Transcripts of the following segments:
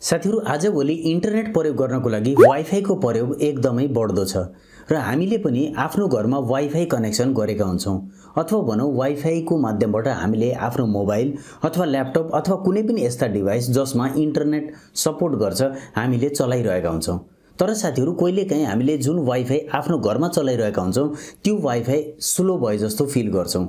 साथीहरु आजभोलि इन्टरनेट प्रयोग गर्नको लागि वाइफाई को प्रयोग एकदमै बढ्दो छ र हामीले पनि आफ्नो घरमा वाइफाई कनेक्सन गरेका हुन्छौं अथवा भनौं वाइफाई को माध्यमबाट हामीले आफ्नो मोबाइल अथवा ल्यापटप अथवा कुनै पनि यस्ता डिभाइस जसमा इन्टरनेट सपोर्ट गर्छ हामीले चलाइरहेका हुन्छौं। तर साथीहरु कहिलेकाहीँ हामीले जुन वाइफाई आफ्नो घरमा चलाइरहेका हुन्छौं त्यो वाइफाई स्लो भए जस्तो फिल गर्छौं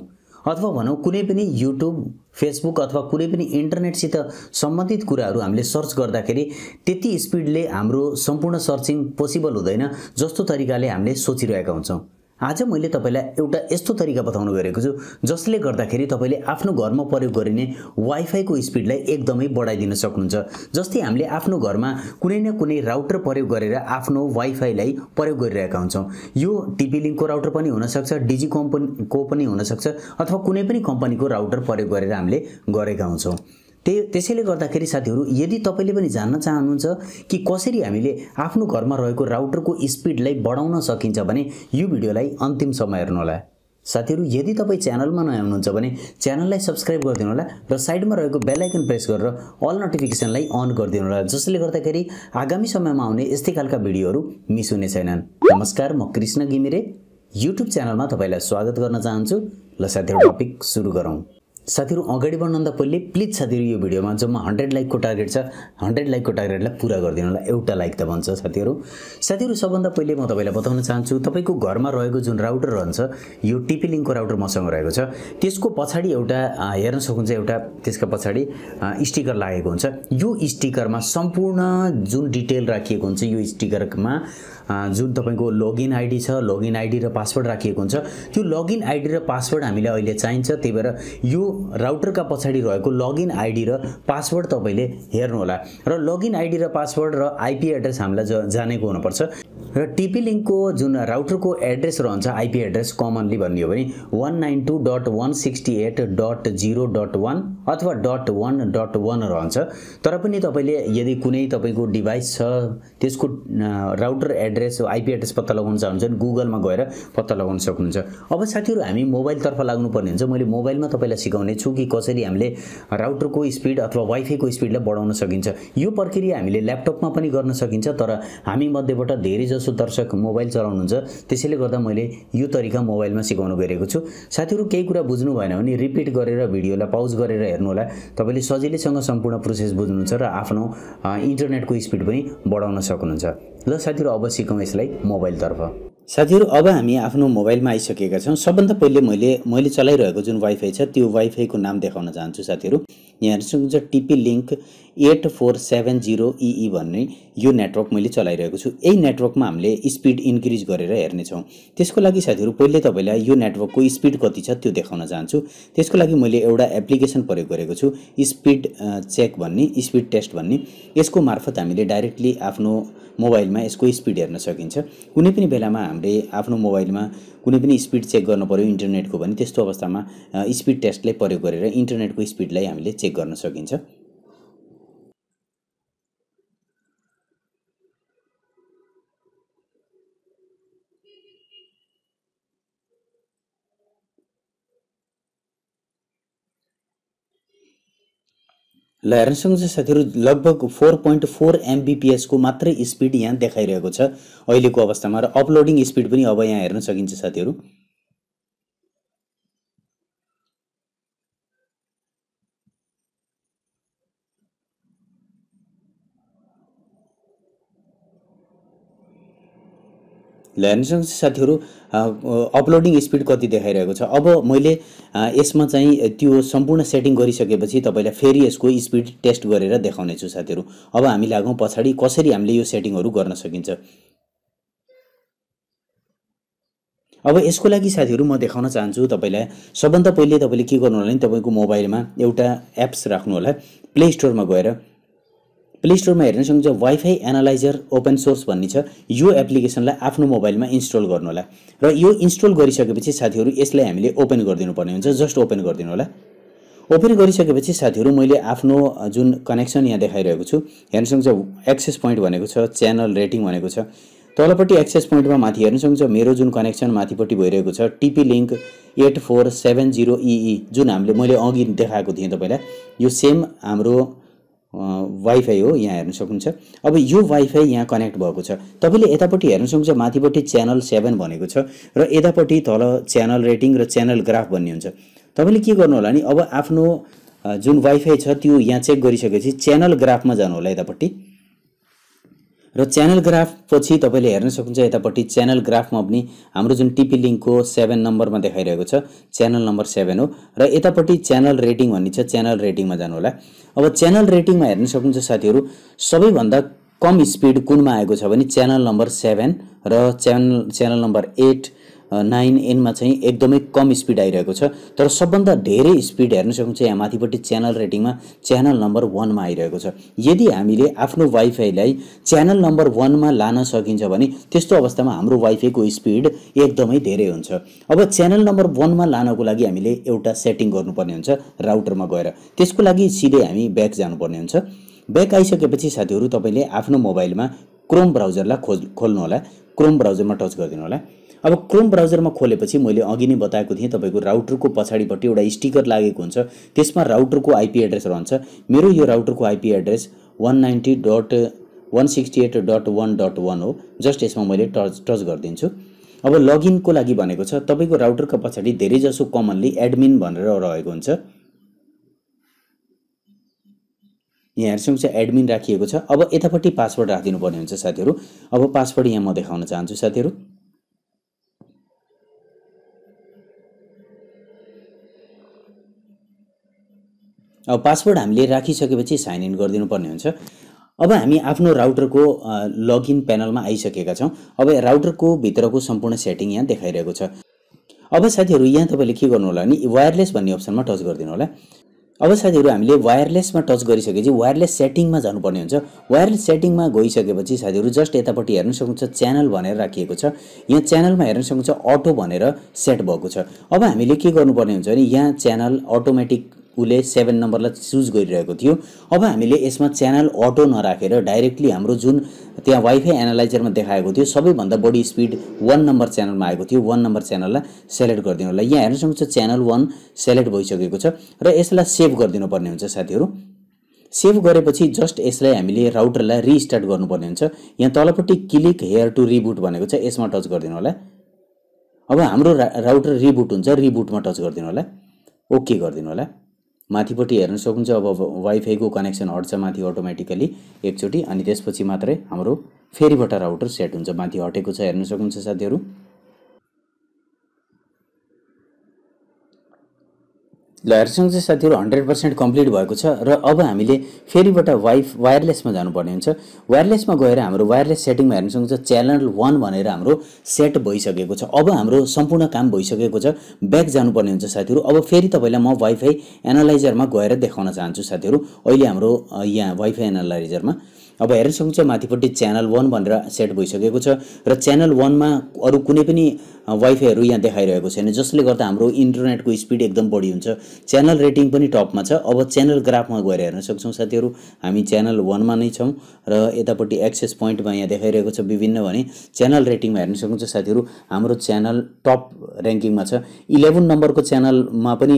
अथवा भनौं कुनै पनि युट्युब फेसबुक अथवा कुनै पनि इन्टरनेटसित सम्बन्धित कुराहरू हामीले सर्च गर्दाखेरि त्यति स्पिडले हाम्रो सम्पूर्ण सर्चिङ पोसिबल हुँदैन जस्तो तरिकाले हामीले सोचिरहेका हुन्छौं। आज मैले तपाईलाई एउटा यस्तो तरिका बताउन गएको छु जसले गर्दाखेरि तपाईले आफ्नो घरमा प्रयोग गरिने वाइफाई को स्पिडलाई एकदमै बढाइदिन सक्नुहुन्छ। जस्तै हामीले आफ्नो घरमा कुनै न कुनै राउटर प्रयोग गरेर आफ्नो वाइफाईलाई प्रयोग गरिरहेका हुन्छौं। यो टिपी लिंक को राउटर पनि हुन सक्छ, डिजी कम्पनीको पनि हुन सक्छ अथवा कुनै पनि कम्पनीको राउटर प्रयोग गरेर हामीले गरेका हुन्छौं। त्यसैले गर्दाखेरि साथीहरु यदि तपाईले पनि जान्न चाहनुहुन्छ कि कसरी हामीले आफ्नो घरमा रहेको राउटरको स्पिडलाई बढाउन सकिन्छ भने यो भिडियोलाई अन्तिम सम्म हेर्नु होला। साथीहरु यदि तपाई च्यानलमा नयाँ हुनुहुन्छ भने च्यानललाई सब्स्क्राइब गरिदिनु होला र साइडमा रहेको बेल आइकन प्रेस गरेर अल नोटिफिकेसनलाई अन गरिदिनु होला जसले गर्दाखेरि आगामी समयमा आउने यस्तै खालका भिडियोहरू मिस हुने छैनन्। नमस्कार, म कृष्ण घिमिरे युट्युब च्यानलमा तपाईलाई स्वागत गर्न चाहन्छु। ल साथीहरु टपिक सुरु गरौँ। साथीहरु अगाडि बढ्नुभन्दा पहिले प्लिज साथीहरु यो भिडियोमा जम्मा 100 लाइक को टार्गेट छ, 100 लाइक को टार्गेटलाई पूरा गरिदिनु होला। एउटा लाइक त भन्छ साथीहरु सबभन्दा पहिले म तपाईलाई बताउन चाहन्छु तपाईको घरमा रहेको जुन राउटर रहन्छ यो टिपी लिंक को राउटर मसँग रहेको छ त्यसको पछाडी एउटा हेर्न सक्नुहुन्छ एउटा त्यसका पछाडी स्टिकर लागेको हुन्छ। यो स्टिकरमा सम्पूर्ण जुन डिटेल राखिएको हुन्छ यो स्टिकरमा जुन तपाईको लगइन आईडी छ, लगइन आईडी र पासवर्ड राखिएको हुन्छ। त्यो लगइन आईडी र पासवर्ड हामीले अहिले चाहिन्छ, त्यही भएर यो राउटरका पछाडी रहेको लगइन आईडी र पासवर्ड तपाईले हेर्नु होला र लगइन आईडी र पासवर्ड र आईपी एड्रेस हामीलाई जानेको हुनुपर्छ र टिपी लिंक को जुन राउटरको एड्रेस रहन्छ आईपी एड्रेस कमनली भन्ने हो भने 192.168.0.1 अथवा .1.1 रहन्छ। तर पनि तपाईले यदि कुनै तपाईको डिभाइस छ त्यसको राउटर एड्रेस आईपी एड्रेस पत्ता लगाउन चाहनुहुन्छ भने गुगलमा गएर पत्ता लगाउन सक्नुहुन्छ। अब साथीहरु हामी मोबाइल तर्फ लाग्नु पर्ने हुन्छ। मैले मोबाइलमा तपाईलाई सिकाउने छु कि कसरी हामीले राउटरको स्पिड अथवा वाइफाई को स्पिडलाई बढाउन सकिन्छ। यो प्रक्रिया हामीले ल्यापटपमा पनि गर्न सकिन्छ तर हामी मध्येबाट धेरै जसो दर्शक मोबाइल चलाउनुहुन्छ त्यसैले गर्दा मैले यो तरिका मोबाइलमा सिकाउन गएको छु। साथीहरु केही कुरा बुझ्नु भएन भने रिपिट गरेर भिडियोलाई पाउज गरेर हेर्नु होला। तपाईले सजिलैसँग सम्पूर्ण प्रोसेस बुझ्नुहुन्छ र आफ्नो इन्टरनेटको स्पिड पनि बढाउन सक्नुहुन्छ। ल साथीहरु अब सिकौं यसलाई मोबाइल तर्फ। साथीहरु अब हामी आफ्नो मोबाइलमा आइसकेका छौं। सबभन्दा पहिले मैले चलाइरहेको जुन वाइफाई छ त्यो वाइफाई को नाम देखाउन चाहन्छु। साथीहरु यहाँ हेर्नुहुन्छ टिपी लिंक 8470EE भन्ने यो नेटवर्क मैले चलाइरहेको छु। यही नेटवर्कमा हामीले स्पिड इन्क्रिज गरेर हेर्ने छौं। त्यसको लागि साथीहरु पहिले तपाईलाई यो नेटवर्कको स्पिड कति छ त्यो देखाउन चाहन्छु। त्यसको लागि मैले एउटा एप्लिकेसन प्रयोग गरेको छु स्पिड चेक भन्ने, स्पिड टेस्ट भन्ने। यसको मार्फत हामीले डाइरेक्टली आफ्नो मोबाइलमा यसको स्पिड हेर्न सकिन्छ। कुनै पनि बेलामा हामीले आफ्नो मोबाइलमा कुनै पनि स्पिड चेक गर्न पर्यो इन्टरनेटको भने त्यस्तो अवस्थामा स्पिड टेस्टलाई प्रयोग गरेर इन्टरनेटको स्पिडलाई हामीले चेक गर्न सकिन्छ। ल हेर्न सक्नुहुन्छ साथीहरु लगभग 4.4 MBPS को मात्रै स्पिड यहाँ देखाइरहेको छ अहिलेको अवस्थामा र अपलोडिङ स्पिड पनि अब यहाँ हेर्न सकिन्छ साथीहरु। ल हेर्न सक्नुहुन्छ साथीहरु अपलोडिङ स्पिड कति देखाइरहेको छ। अब मैले यसमा चाहिँ त्यो सम्पूर्ण सेटिङ गरिसकेपछि तपाईलाई फेरि यसको स्पिड टेस्ट गरेर देखाउने छु साथीहरु। अब हामी लागौं पछाडी कसरी हामीले यो सेटिङहरु गर्न सकिन्छ। अब यसको लागि साथीहरु म देखाउन चाहन्छु तपाईलाई। सबभन्दा पहिले तपाईले के गर्नु होला भने तपाईको मोबाइलमा एउटा एप्स राख्नु होला। प्ले स्टोरमा गएर प्ले स्टोरमा हेर्न सक्नुहुन्छ वाइफाई एनालाइजर ओपन सोर्स भन्ने छ। यो एप्लिकेसनलाई आफ्नो मोबाइलमा इन्स्टल गर्नु होला र यो इन्स्टल गरिसकेपछि साथीहरु यसलाई हामीले ओपन गरिदिनु पर्ने हुन्छ। जस्ट ओपन गरिदिनु होला। ओपन गरिसकेपछि साथीहरु मैले आफ्नो जुन कनेक्सन यहाँ देखाइरहेको छु हेर्न सक्नुहुन्छ एक्सेस पोइन्ट भनेको छ, च्यानल रेटिङ भनेको छ। तलपट्टि एक्सेस पोइन्टमा माथि हेर्न सक्नुहुन्छ मेरो जुन कनेक्सन माथिपट्टि भइरहेको छ टिपी लिंक 8470EE जुन मैले अघि देखाएको थिएँ तपाईलाई। यो सेम हाम्रो वाइफाई हो, यहाँ हेर्न सक्नुहुन्छ। अब यो वाइफाई यहाँ कनेक्ट भएको छ। तपाईले यतापट्टि हेर्न सक्नुहुन्छ माथिपट्टि च्यानल 7 भनेको छ र यतापट्टि तल च्यानल रेटिङ र च्यानल ग्राफ भन्ने हुन्छ। तपाईले के गर्नु होला नि, अब आफ्नो जुन वाइफाई छ त्यो यहाँ चेक गरिसकेपछि च्यानल ग्राफमा जानु होला यतापट्टि, र च्यानल ग्राफ पछि तपाईले हेर्न सक्नुहुन्छ यतापट्टि च्यानल ग्राफमा पनि हाम्रो जुन टिपी लिङ्कको 7 नम्बरमा देखाइरहेको छ च्यानल नम्बर 7 हो, र यतापट्टि च्यानल रेटिङ भन्ने छ, च्यानल रेटिङमा जानु होला। अब च्यानल रेटिङमा हेर्न सक्नुहुन्छ साथीहरु सबैभन्दा कम स्पिड कुनमा आएको छ भने च्यानल नम्बर 7 र च्यानल नम्बर 8 9 एन मा चाहिँ एकदमै कम स्पिड आइरहेको छ। तर सबभन्दा धेरै स्पिड हेर्न सक्नुहुन्छ यहाँ माथिपट्टि च्यानल रेटिङमा च्यानल नम्बर 1 मा आइरहेको छ। यदि हामीले आफ्नो वाइफाईलाई च्यानल नम्बर 1 मा लान सकिन्छ भने त्यस्तो अवस्थामा हाम्रो वाइफाईको स्पिड एकदमै धेरै हुन्छ। अब च्यानल नम्बर 1 मा लानको लागि हामीले एउटा सेटिङ गर्नुपर्ने हुन्छ राउटरमा गएर। त्यसको लागि सिधै हामी ब्याक जानुपर्ने हुन्छ। ब्याक आइसकेपछि साथीहरु तपाईले आफ्नो मोबाइलमा क्रोम ब्राउजरलाई खोल्नु होला। क्रोम ब्राउजरमा टच गरिदिनु होला। अब क्रोम ब्राउजरमा खोलेपछि मैले अघि नै बताएको थिएँ तपाईको राउटरको पछाडिपट्टि एउटा स्टिकर लागेको हुन्छ, त्यसमा राउटरको आईपी एड्रेस रहन्छ। मेरो यो राउटरको आईपी एड्रेस 190.168.1.1 हो। जस्ट यसमा मैले टच गरिदिन्छु। अब लगइनको लागि भनेको छ तपाईको राउटरको पछाडि धेरै जसो कमनली एडमिन भनेर रहेको हुन्छ। यहाँ हेर्नुहुन्छ एडमिन राखिएको छ। अब यतापट्टि पासवर्ड राखिदिनु पर्ने हुन्छ साथीहरु। अब पासवर्ड यहाँ म देखाउन चाहन्छु साथीहरु। अब पासवर्ड हामीले राखिसकेपछि साइन इन गरिदिनु पर्ने हुन्छ। अब हामी आफ्नो राउटरको लगइन प्यानलमा आइसकेका छौं। अब राउटरको भित्रको सम्पूर्ण सेटिङ यहाँ देखाइरहेको छ। अब साथीहरु यहाँ तपाईले के गर्नु होला नि वायरलेस भन्ने अप्सनमा टच गरिदिनु होला। अब साथीहरु हामीले वायरलेसमा टच गरिसकेपछि वायरलेस सेटिङमा जानुपर्ने हुन्छ। वायरलेस सेटिङमा गइसकेपछि साथीहरु जस्ट यतापट्टि हेर्न सक्नुहुन्छ च्यानल भनेर राखिएको छ। यहाँ च्यानलमा हेर्न सक्नुहुन्छ अटो भनेर सेट भएको छ। अब हामीले के गर्नुपर्ने हुन्छ भने यहाँ च्यानल अटोमेटिक उले 7 नम्बरलाई चुज गरिरहेको थियो। अब हामीले यसमा च्यानल अटो नराखेर डाइरेक्टली हाम्रो जुन त्यहाँ वाइफाई एनालाइजरमा देखाएको थियो सबैभन्दा बढी स्पिड 1 नम्बर च्यानलमा आएको थियो। 1 नम्बर च्यानललाई सेलेक्ट गरिदिनु होला। यहाँ हेर्न सक्नुहुन्छ च्यानल 1 सेलेक्ट भइसकेको छ र यसलाई सेभ गरिदिनु पर्ने हुन्छ साथीहरु। सेभ गरेपछि जस्ट यसलाई हामीले राउटरलाई रिस्टार्ट गर्नुपर्ने हुन्छ। यहाँ तलपट्टि क्लिक हियर टु रिबुट भनेको छ, यसमा टच गरिदिनु होला। अब हाम्रो राउटर रिबुट हुन्छ, रिबुटमा टच गरिदिनु होला। ओके गरिदिनु होला। माथिपट्टि हेर्न सक्नुहुन्छ अब वाइफाईको कनेक्सन हट्छ माथि अटोमेटिकली एकचोटी, अनि त्यसपछि मात्रै हाम्रो फेरिबाट राउटर सेट हुन्छ। माथि हटेको छ हेर्न सक्नुहुन्छ साथीहरु। ल हेर्न सक्नुहुन्छ साथीहरु 100% कम्प्लिट भएको छ र अब हामीले फेरिबाट वायरलेसमा जानुपर्ने हुन्छ। वायरलेसमा गएर हाम्रो वायरलेस सेटिङमा हेर्न सक्नुहुन्छ च्यानल 1 भनेर हाम्रो सेट भइसकेको छ। अब हाम्रो सम्पूर्ण काम भइसकेको छ। ब्याक जानुपर्ने हुन्छ साथीहरु। अब फेरि तपाईलाई म वाइफाई एनालाइजरमा गएर देखाउन चाहन्छु साथीहरु। अहिले हाम्रो यहाँ वाइफाई एनालाइजरमा अब हेर्न सक्नुहुन्छ माथिपट्टि च्यानल 1 भनेर सेट भइसकेको छ र च्यानल 1 मा अरु कुनै पनि वाइफाईहरु यहाँ देखाइरहेको छैन, जसले गर्दा हाम्रो इन्टरनेटको स्पिड एकदम बढी हुन्छ। च्यानल रेटिङ पनि टपमा छ। अब च्यानल ग्राफमा गएर हेर्न सक्छौं साथीहरु। हामी च्यानल 1 मा नै छौं र यतापट्टि एक्सेस पोइन्टमा यहाँ देखाइरहेको छ विभिन्न भने च्यानल रेटिङमा हेर्न सक्नुहुन्छ साथीहरु हाम्रो च्यानल टप र्याङ्किङमा छ। 11 नम्बरको च्यानलमा पनि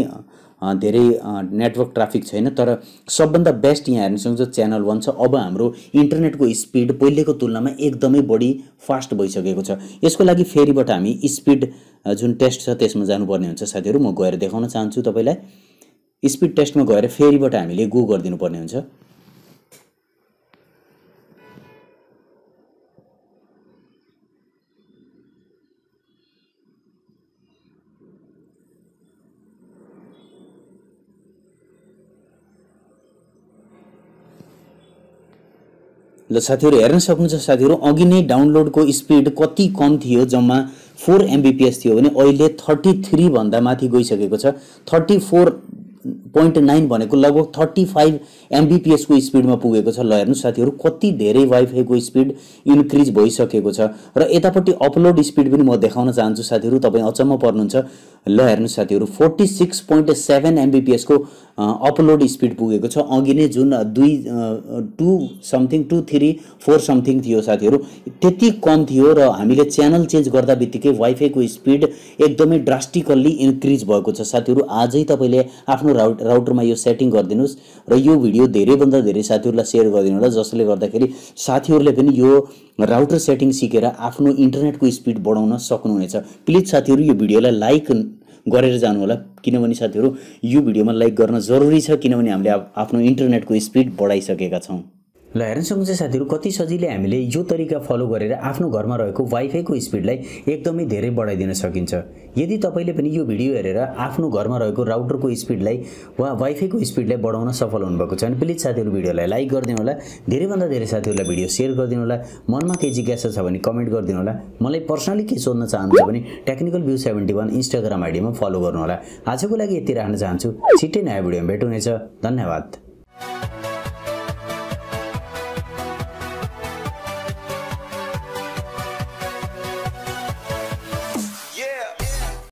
धेरै नेटवर्क ट्राफिक छैन, तर सबभन्दा बेस्ट यहाँ हेर्न सक्नुहुन्छ च्यानल 1 छ। अब हाम्रो इन्टरनेटको स्पिड पहिलेको तुलनामा एकदमै बढी फास्ट भइसकेको छ। यसको लागि फेरिबाट हामी स्पिड जुन टेस्ट छ त्यसमा जानुपर्ने हुन्छ साथीहरु। म गएर देखाउन चाहन्छु तपाईलाई। स्पिड टेस्टमा गएर फेरिबाट हामीले गो गरिदिनु पर्ने हुन्छ। ल साथीहरु हेर्न सक्नुहुन्छ साथीहरु अघि नै डाउनलोडको स्पिड कति कम थियो, जम्मा 4 एमबीपीएस थियो भने अहिले 33 भन्दा माथि गइसकेको छ। 34.9 भनेको लगभग 35 एमबीपीएस को स्पिडमा पुगेको छ। ल हेर्नु साथीहरु कति धेरै वाइफाईको स्पिड इन्क्रिज भइसकेको छ र यतापट्टि अपलोड स्पिड पनि म देखाउन चाहन्छु साथीहरु। तपाई अचम्म पर्नुहुन्छ। ल हेर्नु साथीहरु 46.7 एमबीपीएस को अपलोड स्पिड पुगेको छ। अघि नै जुन 2 समथिङ 2 3 4 समथिङ थियो साथीहरु, त्यति कम थियो र हामीले च्यानल चेन्ज गर्दा बित्तिकै वाइफाईको स्पिड एकदमै ड्रास्टिकल्ली इन्क्रिज भएको छ साथीहरु। आजै तपाईले आफ्नो राउटरमा यो सेटिङ गरिदिनुस् र यो भिडियो धेरैभन्दा धेरै साथीहरूलाई सेयर गरिदिनु होला, जसले गर्दाखेरि साथीहरूले पनि यो राउटर सेटिङ सिकेर आफ्नो इन्टरनेटको स्पिड बढाउन सक्नुहुनेछ। प्लिज साथीहरू यो भिडियोलाई लाइक गरेर जानु होला, किनभने साथीहरू यो भिडियोमा लाइक गर्न जरुरी छ, किनभने हामीले आफ्नो इन्टरनेटको स्पिड बढाइसकेका छौँ। ल हेर्न सक्नुहुन्छ साथीहरू, कति सजिलै हामीले यो तरिका फलो गरेर आफ्नो घरमा रहेको वाइफाईको स्पिडलाई एकदमै धेरै बढाइदिन सकिन्छ। यदि तपाईले पनि यो भिडियो हेरेर आफ्नो घरमा रहेको राउटरको स्पिडलाई वा वाइफाईको स्पिडलाई बढाउन सफल हुनुभएको छ भने प्लिज साथीहरू भिडियोलाई लाइक गरिदिनु होला, धेरैभन्दा धेरै साथीहरूलाई भिडियो सेयर गरिदिनु होला, मनमा केही जिज्ञासा छ भने कमेन्ट गरिदिनु होला, मलाई पर्सनली के सोध्न चाहनुहुन्छ भने टेक्निकल भ्यू 71 इन्स्टाग्राम आइडीमा फलो गर्नु होला। आजको लागि यति राख्न चाहन्छु, छिट्टै नयाँ भिडियोमा भेट हुनेछ। धन्यवाद।